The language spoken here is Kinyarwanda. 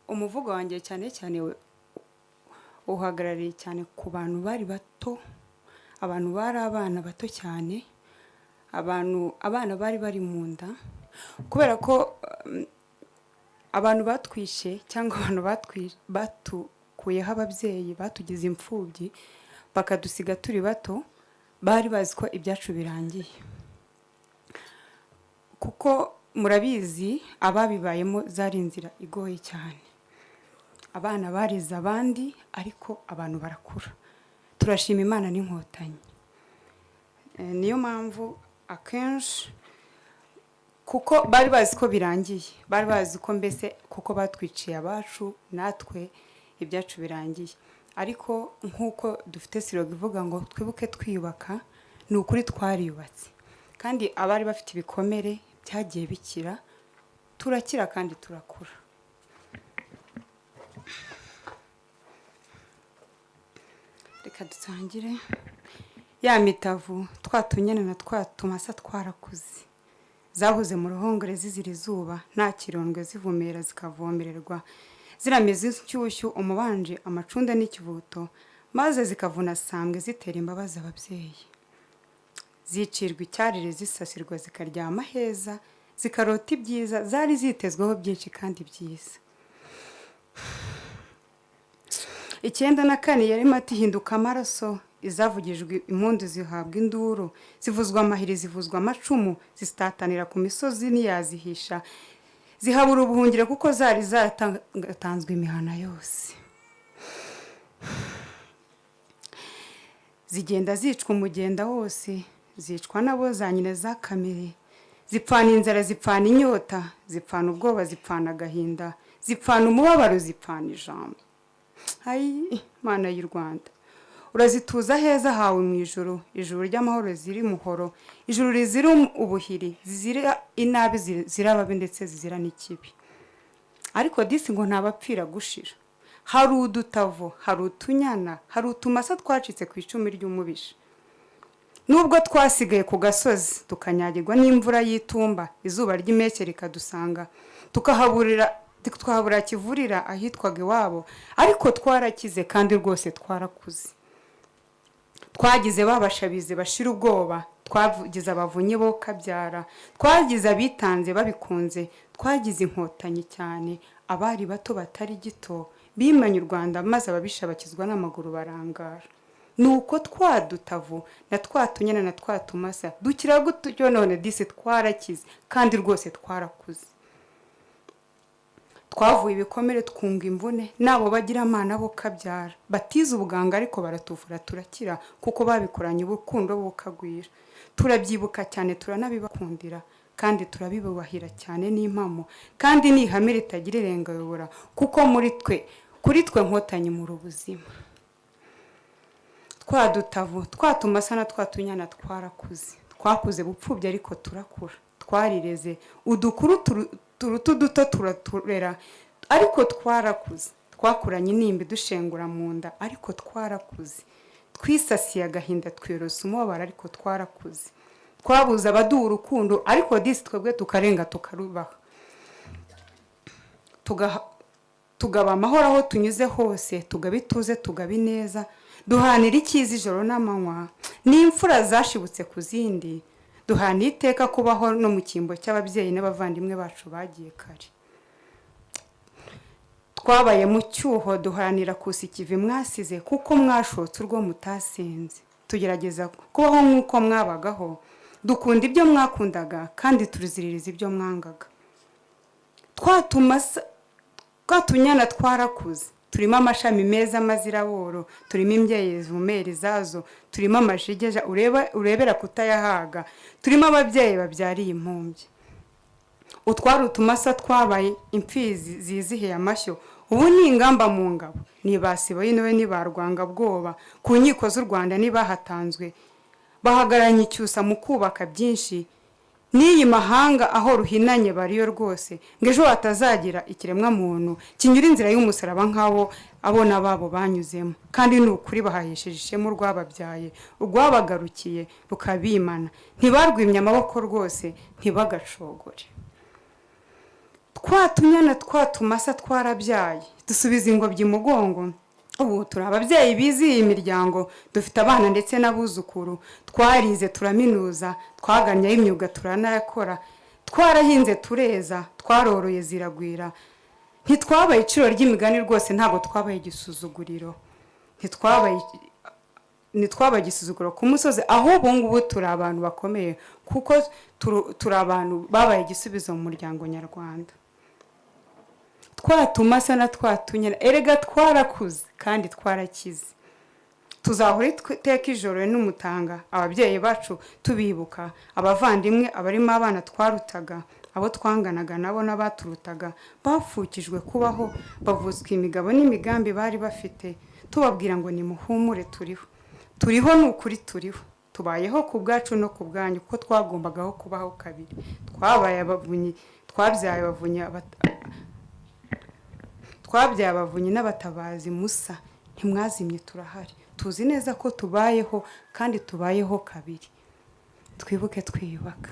umuvugo wanjye cyane cyane uhagarariye cyane ku bantu bari bato, abantu bari abana bato cyane, abana bari bari mu nda, kubera ko abantu batwishe cyangwa abantu batukuyeho ababyeyi batugize imfubyi bakadusiga turi bato, bari bazi ko ibyacu birangiye, kuko murabizi ababibayemo zari inzira igoye cyane. Abana barize abandi ariko abantu barakura, turashima Imana n'inkotanyi. Niyo mpamvu akenshi kuko bari bazi ko birangiye, bari bazi ko mbese kuko batwiciye abacu natwe ibyacu birangiye. Ariko nk'uko dufite siroga ivuga ngo twibuke twiyubaka, ni ukuri twariyubatse, kandi abari bafite ibikomere byagiye bikira, turakira kandi turakura. Reka dutangire. Ya mitavu twatunyana na twatumasa twarakuze, zahuze mu ruhongore zizira izuba, nta kirondwe zivumera zikavomererwa, zirameze inshyushyu umubanje amacunda n'ikivuto, maze zikavuna sambwe zitera imbabazi ababyeyi. Zicirwa icyarire zisasirwa zikaryama heza, zikarota ibyiza zari zitezweho byinshi kandi byiza. 94 yarimo atihinduka amaraso, izavugijwe impundu zihabwa induru, zivuzwa amahiri zivuzwa amacumu, zitatanira ku misozi ntiyazihisha, zihabura ubuhungire kuko zari zatanzwe imihana yose. Zigenda zicwa umugenda wose, zicwa nabo za nyine za kamere, zipfana inzara zipfana inyota, zipfana ubwoba zipfana agahinda, zipfana umubabaro zipfana ijambo. Hayi Mana y'u Rwanda, urazituza heza hawe mu ijuru, ijuru ry'amahoro ziri muhoro, ijuru rizira ubuhiri, zizira inabi zira ababi ndetse zizira n'ikibi. Ariko disi ngo ntabapfira gushira, hari udutavo, hari utunyana, hari utumasa twacitse ku icumi ry'umubisha. Nubwo twasigaye ku gasozi tukanyagirwa n'imvura y'itumba, izuba ry'imeke rikadusanga, tukahabura kivurira ahitwaga iwabo, ariko twarakize kandi rwose twarakuze. Twagize babashabize bashira ubwoba, twagize abavunyi bo kabyara, twagize abitanze babikunze, twagize inkotanyi cyane, abari bato batari gito, bimanye u Rwanda maze ababisha bakizwa n'amaguru barangara. Nuko twadutavu na twatunyana na twatumasa dukira gutyo, none disi twarakize kandi rwose twarakuze. Twavuye ibikomere twunga imvune, nabo bagira amana bo kabyara, batize ubuganga ariko baratuvura turakira, kuko babikoranye ubukundo bukagwira. Turabyibuka cyane turanabibakundira, kandi turabibubahira cyane n'impamo, kandi n'ihame ritagira irengayobora, kuko kuri twe nkotanyi mu ubuzima. Twadutavu twatumasa na twatunyana twarakuze, twakuze bupfubye ariko turakura, twarireze udukuru turutu duto turaturera, ariko twarakuze, twakuranye inimbi dushengura mu nda, ariko twarakuze, twisasiye agahinda twirose umubabaro, ariko twarakuze, twabuze abaduha urukundo, ariko disi twebwe tukarenga tukarubaha, tugaba amahoro aho tunyuze hose, tugabituze tugabineza, duhanira icyiza ijoro n'amanywa, n'imfura zashibutse ku zindi, duhana iteka kubaho no mu cyimbo cy'ababyeyi n'abavandimwe bacu bagiye kare. Twabaye mu cyuho duharanira kusikiva mwasize, kuko mwashotse urwo mutasenze, tugerageza kubaho nk'uko mwabagaho, dukunda ibyo mwakundaga kandi turiziririza ibyo mwangaga. Twatunyana twarakuze, turimo amashami meza maziraboro, turimo imbyeyi zumera izazo, turimo amashigeja urebera kutayahaga, turimo ababyeyi babyariye impumbye. Utwari utumasa twabaye imfizi zizihiye amashyo, ubu ni ingamba mu ngabo, nibasiba y'inowe nibarwanga bwoba, ku nkiko z'u Rwanda nibahatanzwe, bahagaranye icyusa mu kubaka byinshi, n'iyi mahanga aho ruhinanye bariyo rwose, ngo ejo hatazagira ikiremwa muntu kinyura inzira y'umusaraba nk'abo abona babo banyuzemo, kandi ni ukuri bahahesheje ishema urwababyaye, urwabagarukiye rukabimana, ntibarwimye amaboko rwose ntibagacogore. twa tunyana twa tumasa twarabyaye dusubiza ingobyi imugongo. Ubu turi ababyeyi bizihiye imiryango, dufite abana ndetse n'abuzukuru, twarize turaminuza, twagannye imyuga turanayakora, twarahinze tureza, twaroroye ziragwira. Ntitwabaye iciro ry'imigani rwose, ntabwo twabaye igisuzuguriro, ntitwabaye igisuzuguro ku musozi, ahubwo ngubu turi abantu bakomeye kuko turi abantu babaye igisubizo mu muryango nyarwanda. Twatumasa na twatunyana erega twarakuze kandi twarakize. Tuzahora iteka ijoro n'umutanga ababyeyi bacu tubibuka, abavandimwe abarimo abana twarutaga, abo twanganaga nabo n'abaturutaga bapfukijwe kubaho, bavutswe imigabo n'imigambi bari bafite, tubabwira ngo nimuhumure turiho n'ukuri turiho, tubayeho ku bwacu no ku bwanyu kuko twagombagaho kubaho kabiri. Twabyaye abavunyi n'abatabazi musa, ntimwazimye turahari, tuzi neza ko tubayeho kandi tubayeho kabiri. Twibuke twiyubaka.